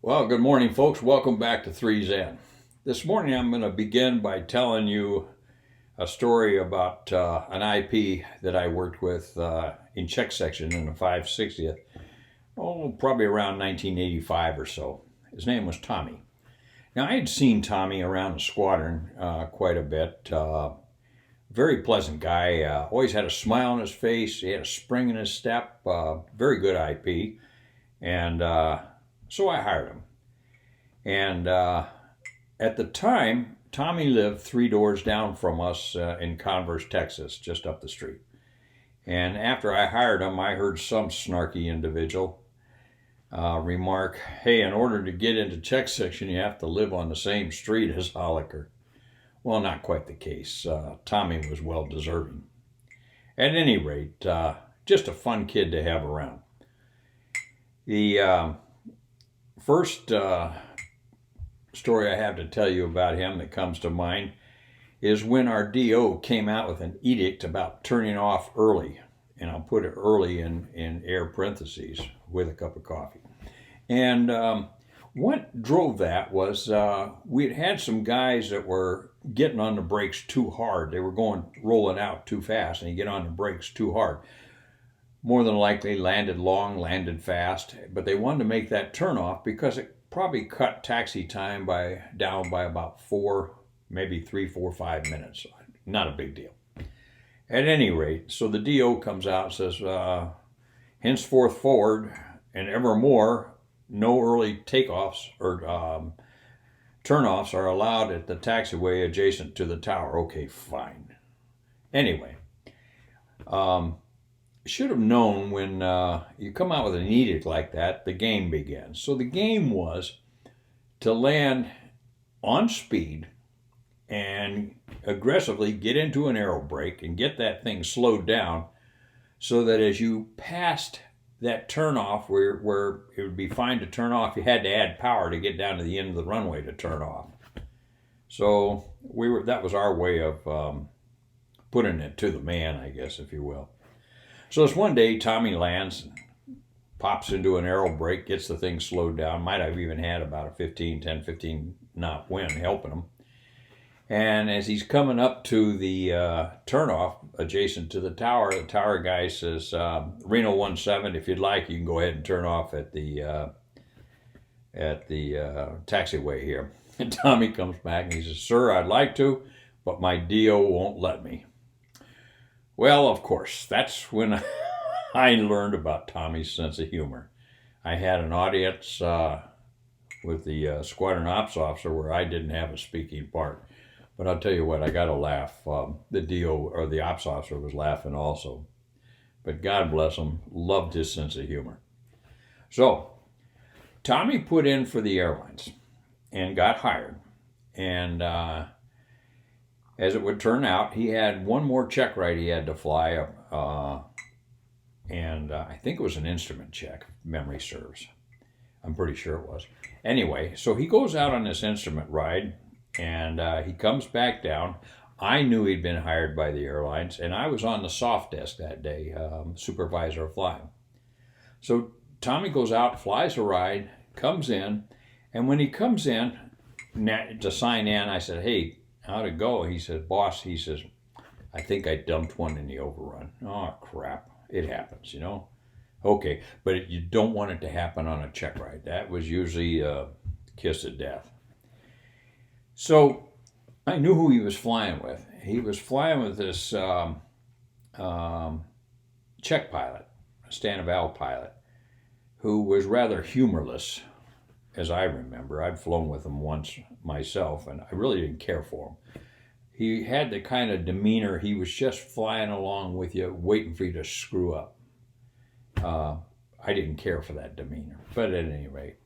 Well, good morning, folks. Welcome back to 3Zen. This morning, I'm going to begin by telling you a story about an IP that I worked with in check section in the 560th, probably around 1985 or so. His name was Tommy. Now, I had seen Tommy around the squadron quite a bit. Very pleasant guy, always had a smile on his face, he had a spring in his step, very good IP, and so I hired him. And at the time, Tommy lived 3 doors down from us in Converse, Texas, just up the street. And after I hired him, I heard some snarky individual remark, "Hey, in order to get into check section, you have to live on the same street as Holliker." Well, not quite the case. Tommy was well deserving. At any rate, just a fun kid to have around. The first story I have to tell you about him that comes to mind is when our DO came out with an edict about turning off early, and I'll put it early in air parentheses, with a cup of coffee. And what drove that was we had some guys that were getting on the brakes too hard. They were rolling out too fast, and you get on the brakes too hard. More than likely landed long, landed fast, but they wanted to make that turn off because it probably cut taxi time down by about 4, maybe 3, 4, 5 minutes. Not a big deal. At any rate, so the DO comes out and says, henceforth forward and evermore, no early takeoffs or turnoffs are allowed at the taxiway adjacent to the tower. Okay, fine. Anyway, should have known when you come out with an edict like that, the game begins. So the game was to land on speed and aggressively get into an aero brake and get that thing slowed down so that as you passed that turnoff where it would be fine to turn off, you had to add power to get down to the end of the runway to turn off. So that was our way of putting it to the man, I guess, if you will. So this one day, Tommy lands, pops into an aero brake, gets the thing slowed down. Might have even had about a 15 knot wind helping him. And as he's coming up to the turnoff adjacent to the tower guy says, Reno 17, if you'd like, you can go ahead and turn off at the taxiway here. And Tommy comes back and he says, "Sir, I'd like to, but my DO won't let me." Well, of course, that's when I learned about Tommy's sense of humor. I had an audience with the squadron ops officer where I didn't have a speaking part. But I'll tell you what, I got a laugh. The DO, or the ops officer, was laughing also. But God bless him, loved his sense of humor. So, Tommy put in for the airlines and got hired. And as it would turn out, he had one more check ride he had to fly, and I think it was an instrument check, if memory serves. I'm pretty sure it was. Anyway, so he goes out on this instrument ride, and he comes back down. I knew he'd been hired by the airlines, and I was on the soft desk that day, supervisor of flying. So Tommy goes out, flies a ride, comes in, and when he comes in to sign in, I said, "Hey, how'd it go?" He said, "Boss," he says, "I think I dumped one in the overrun." Oh, crap. It happens, you know. Okay, but you don't want it to happen on a check ride. That was usually a kiss of death. So I knew who he was flying with. He was flying with this check pilot, a Stanival pilot, who was rather humorless, as I remember. I'd flown with him once myself, and I really didn't care for him. He had the kind of demeanor, he was just flying along with you, waiting for you to screw up. I didn't care for that demeanor, but at any rate.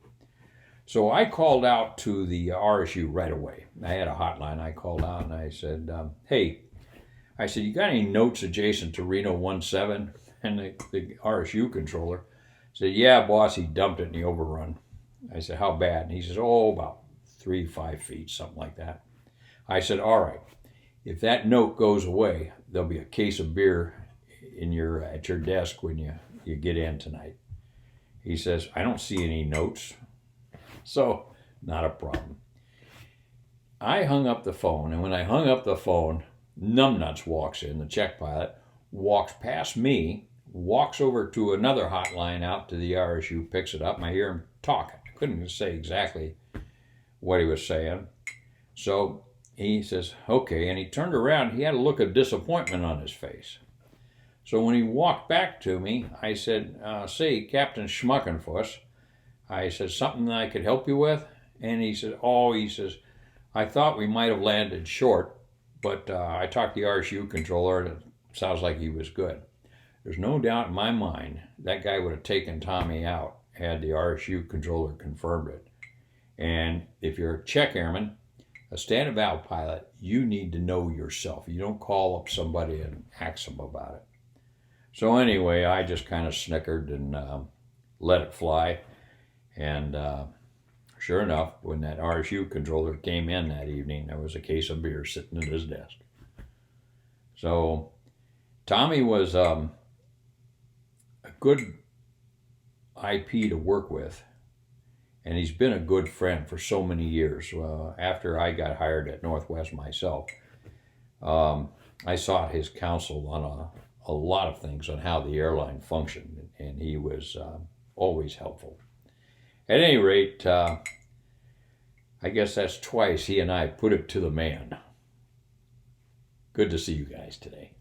So I called out to the RSU right away. I had a hotline. I called out and I said, "Hey," I said, "you got any notes adjacent to Reno 17? And the RSU controller said, "Yeah, boss, he dumped it in the overrun." I said, "How bad?" And he says, "Oh, about 3-5 feet, something like that." I said, "All right, if that note goes away, there'll be a case of beer at your desk when you get in tonight." He says, "I don't see any notes." So, not a problem. I hung up the phone, and when I hung up the phone, Numbnuts walks in, the check pilot, walks past me, walks over to another hotline out to the RSU, picks it up, and I hear him talking. I couldn't say exactly what he was saying. So he says, okay, and he turned around. He had a look of disappointment on his face. So when he walked back to me, I said, say, Captain Schmuckenfuss, I said, something that I could help you with? And he said, I thought we might have landed short, but I talked to the RSU controller, and it sounds like he was good. There's no doubt in my mind that guy would have taken Tommy out had the RSU controller confirmed it. And if you're a check airman, a standard valve pilot, you need to know yourself. You don't call up somebody and ask them about it. So anyway, I just kind of snickered and let it fly. And sure enough, when that RSU controller came in that evening, there was a case of beer sitting at his desk. So Tommy was a good IP to work with, and he's been a good friend for so many years. After I got hired at Northwest myself, I sought his counsel on a lot of things on how the airline functioned, and he was always helpful. At any rate, I guess that's twice he and I put it to the man. Good to see you guys today.